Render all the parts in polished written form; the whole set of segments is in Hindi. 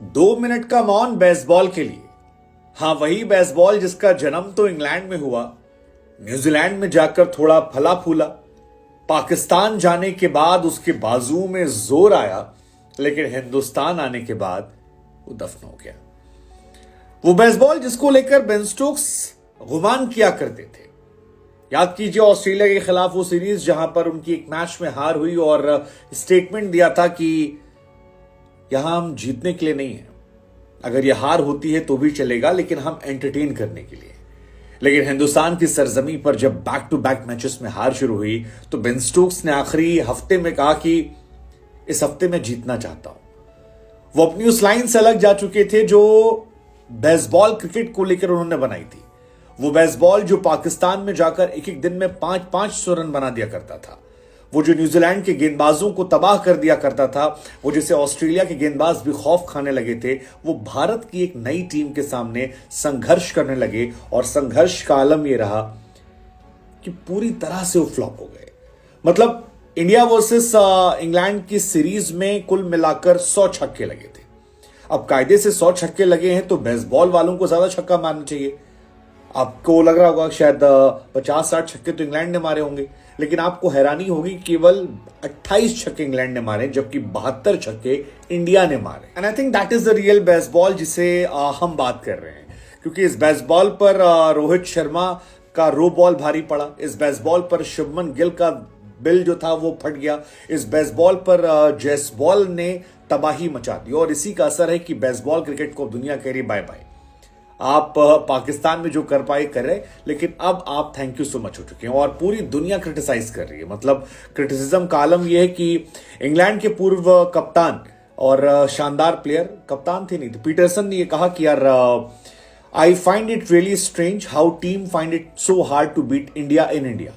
2 मिनट का मौन बेसबॉल के लिए। हाँ, वही बेसबॉल जिसका जन्म तो इंग्लैंड में हुआ, न्यूजीलैंड में जाकर थोड़ा फला फूला, पाकिस्तान जाने के बाद उसके बाजू में जोर आया, लेकिन हिंदुस्तान आने के बाद वो दफन हो गया। वो बेसबॉल जिसको लेकर बेन स्टोक्स गुमान किया करते थे। याद कीजिए ऑस्ट्रेलिया के खिलाफ वो सीरीज जहां पर उनकी एक मैच में हार हुई और स्टेटमेंट दिया था कि यहां हम जीतने के लिए नहीं है, अगर यह हार होती है तो भी चलेगा, लेकिन हम एंटरटेन करने के लिए। लेकिन हिंदुस्तान की सरजमी पर जब बैक टू बैक मैचेस में हार शुरू हुई तो बेन स्टोक्स ने आखिरी हफ्ते में कहा कि इस हफ्ते मैं जीतना चाहता हूं। वो अपनी उस लाइन से अलग जा चुके थे जो बेसबॉल क्रिकेट को लेकर उन्होंने बनाई थी। वो बेसबॉल जो पाकिस्तान में जाकर एक एक दिन में 500 रन बना दिया करता था, वो जो न्यूजीलैंड के गेंदबाजों को तबाह कर दिया करता था, वो जिसे ऑस्ट्रेलिया के गेंदबाज भी खौफ खाने लगे थे, वो भारत की एक नई टीम के सामने संघर्ष करने लगे। और संघर्ष का आलम यह रहा कि पूरी तरह से वो फ्लॉप हो गए। मतलब इंडिया वर्सेस इंग्लैंड की सीरीज में कुल मिलाकर 100 छक्के लगे थे। अब कायदे से 100 छक्के लगे हैं तो बेसबॉल वालों को ज्यादा छक्का मारना चाहिए। आपको लग रहा होगा शायद 50-60 छक्के तो इंग्लैंड ने मारे होंगे, लेकिन आपको हैरानी होगी केवल 28 छक्के इंग्लैंड ने मारे, जबकि 72 छक्के इंडिया ने मारे। And I think that is the real baseball जिसे हम बात कर रहे हैं, क्योंकि इस बेसबॉल पर रोहित शर्मा का रो बॉल भारी पड़ा। इस बेसबॉल पर शुभमन गिल का बिल जो था वो फट गया। इस बेसबॉल पर जयसवाल ने तबाही मचा दी और इसी का असर है कि बेसबॉल क्रिकेट को दुनिया कह रही बाय बाय। आप पाकिस्तान में जो कर पाए कर रहे, लेकिन अब आप थैंक यू सो मच हो चुके हैं और पूरी दुनिया क्रिटिसाइज कर रही है। मतलब क्रिटिसिज्म का आलम यह है कि इंग्लैंड के पूर्व कप्तान और शानदार प्लेयर, कप्तान थे नहीं थे, पीटरसन ने यह कहा कि यार I find it really strange how team find it so hard to beat India in India,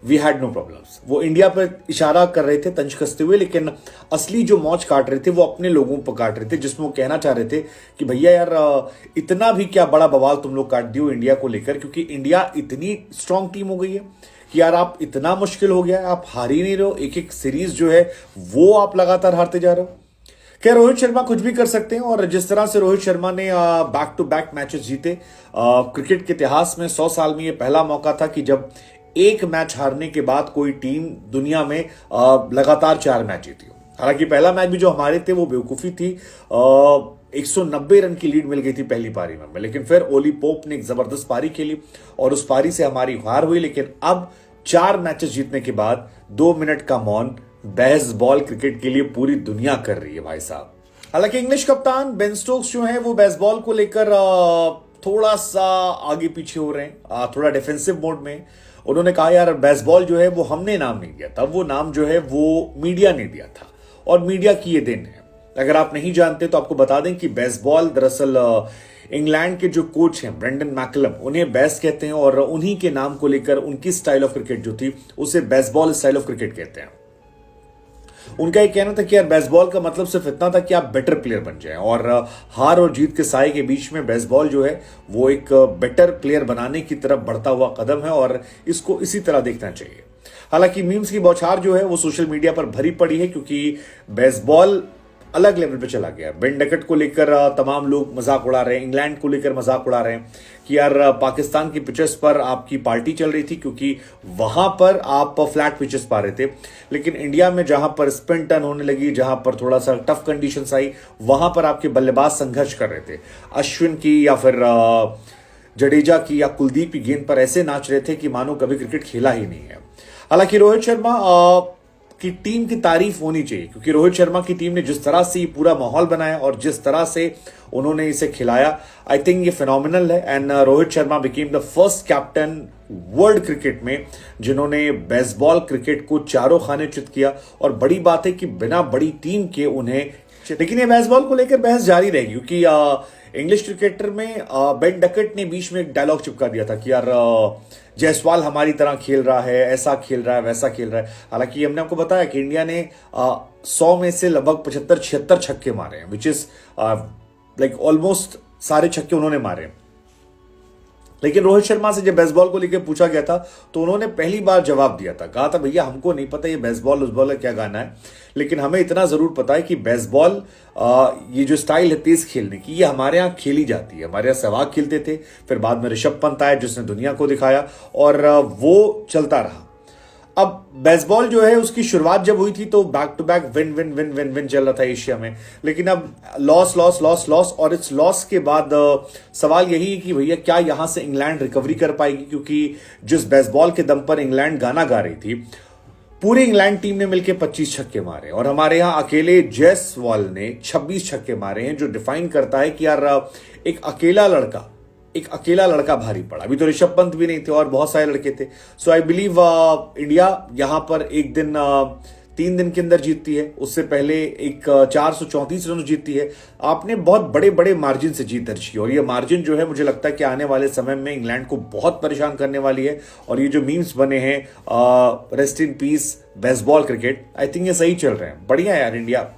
we had no problems. वो इंडिया पर इशारा कर रहे थे तंज कसते हुए, लेकिन असली जो मौज काट रहे थे वो अपने लोगों पर काट रहे थे, जिसमें वो कहना चाह रहे थे कि भैया यार इतना भी क्या बड़ा बवाल तुम लोग काट दियो इंडिया को लेकर, क्योंकि इंडिया इतनी स्ट्रांग टीम हो गई है कि यार आप इतना मुश्किल हो गया है, आप हार ही नहीं रहे हो। एक एक सीरीज जो है वो आप लगातार हारते जा रहे हो। क्या रोहित शर्मा कुछ भी कर सकते हैं, और जिस तरह से रोहित शर्मा ने बैक टू बैक मैचेस जीते, क्रिकेट के इतिहास में 100 साल में यह पहला मौका था कि जब एक मैच हारने के बाद कोई टीम दुनिया में लगातार 4 मैच जीती हो। हालांकि पहला मैच भी जो हमारे थे वो बेवकूफी थी, 190 रन की लीड मिल गई थी पहली पारी में, लेकिन फिर ओली पोप ने एक जबरदस्त पारी खेली और उस पारी से हमारी हार हुई। लेकिन अब 4 मैचेस जीतने के बाद 2 मिनट का मौन बेसबॉल क्रिकेट के लिए पूरी दुनिया कर रही है भाई साहब। हालांकि इंग्लिश कप्तान बेन स्टोक्स जो है वो बेसबॉल को लेकर थोड़ा सा आगे पीछे हो रहे हैं, थोड़ा डिफेंसिव मोड में। उन्होंने कहा यार बेसबॉल जो है वो हमने नाम नहीं दिया था, वो नाम जो है वो मीडिया ने दिया था और मीडिया की ये देन है। अगर आप नहीं जानते तो आपको बता दें कि बेसबॉल दरअसल इंग्लैंड के जो कोच हैं ब्रेंडन मैकलम, उन्हें बेस कहते हैं और उन्हीं के नाम को लेकर उनकी स्टाइल ऑफ क्रिकेट जो थी उसे बेसबॉल स्टाइल ऑफ क्रिकेट कहते हैं। उनका ये कहना था कि यार बेसबॉल का मतलब सिर्फ इतना था कि आप बेटर प्लेयर बन जाएं, और हार और जीत के साए के बीच में बेसबॉल जो है वो एक बेटर प्लेयर बनाने की तरफ बढ़ता हुआ कदम है और इसको इसी तरह देखना चाहिए। हालांकि मीम्स की बौछार जो है वो सोशल मीडिया पर भरी पड़ी है, क्योंकि बेसबॉल अलग लेवल पे चला गया। बेन डकट को लेकर तमाम लोग मजाक उड़ा रहे हैं, इंग्लैंड को लेकर मजाक उड़ा रहे हैं कि यार पाकिस्तान की पिचेस पर आपकी पार्टी चल रही थी क्योंकि वहां पर आप फ्लैट पिचेस पा रहे थे, लेकिन इंडिया में जहां पर स्पिन टर्न होने लगी, जहां पर थोड़ा सा टफ कंडीशंस आई, वहां पर आपके बल्लेबाज संघर्ष कर रहे थे। अश्विन की या फिर जडेजा की या कुलदीप की गेंद पर ऐसे नाच रहे थे कि मानो कभी क्रिकेट खेला ही नहीं है। हालांकि रोहित शर्मा की टीम की तारीफ होनी चाहिए, क्योंकि रोहित शर्मा की टीम ने जिस तरह से ये पूरा माहौल बनाया और जिस तरह से उन्होंने इसे खिलाया, आई थिंक ये फिनोमिनल है। And Rohit Sharma became the first captain world cricket में जिन्होंने बेसबॉल क्रिकेट को चारों खाने चित किया। और बड़ी बात है कि बिना बड़ी टीम के उन्हें, लेकिन ये बेसबॉल को लेकर बहस जारी रहेगी, क्योंकि इंग्लिश क्रिकेटर में बेन डकट ने बीच में एक डायलॉग चिपका दिया था कि यार जयसवाल हमारी तरह खेल रहा है, ऐसा खेल रहा है, वैसा खेल रहा है। हालांकि हमने आपको बताया कि इंडिया ने 100 में से लगभग 75-76 छक्के मारे हैं, विच इज लाइक ऑलमोस्ट सारे छक्के उन्होंने मारे। लेकिन रोहित शर्मा से जब बेसबॉल को लेकर पूछा गया था तो उन्होंने पहली बार जवाब दिया था, कहा था भैया हमको नहीं पता ये बेसबॉल उसबॉल क्या गाना है, लेकिन हमें इतना जरूर पता है कि बेसबॉल ये जो स्टाइल है तेज खेलने की, ये हमारे यहाँ खेली जाती है। हमारे यहाँ सहवाग खेलते थे, फिर बाद में ऋषभ पंत आया जिसने दुनिया को दिखाया और वो चलता रहा। अब बेसबॉल जो है उसकी शुरुआत जब हुई थी तो back to back win win win win win चल रहा था एशिया में, लेकिन अब लॉस लॉस लॉस लॉस, और इस लॉस के बाद सवाल यही है कि भैया क्या यहां से इंग्लैंड रिकवरी कर पाएगी, क्योंकि जिस बेसबॉल के दम पर इंग्लैंड गाना गा रही थी, पूरी इंग्लैंड टीम ने मिलकर 25 छक्के मारे और हमारे यहां अकेले जयसवाल ने 26 छक्के मारे हैं, जो डिफाइन करता है कि यार एक अकेला लड़का भारी पड़ा। अभी तो ऋषभ पंत भी नहीं थे और बहुत सारे लड़के थे। सो आई बिलीव इंडिया यहां पर एक दिन 3 दिन के अंदर जीतती है, उससे पहले एक 434 रन जीतती है। आपने बहुत बड़े बड़े मार्जिन से जीत दर्ज की और ये मार्जिन जो है मुझे लगता है कि आने वाले समय में इंग्लैंड को बहुत परेशान करने वाली है। और ये जो मीम्स बने हैं rest in peace baseball cricket, I think ये सही चल रहे हैं। बढ़िया यार इंडिया।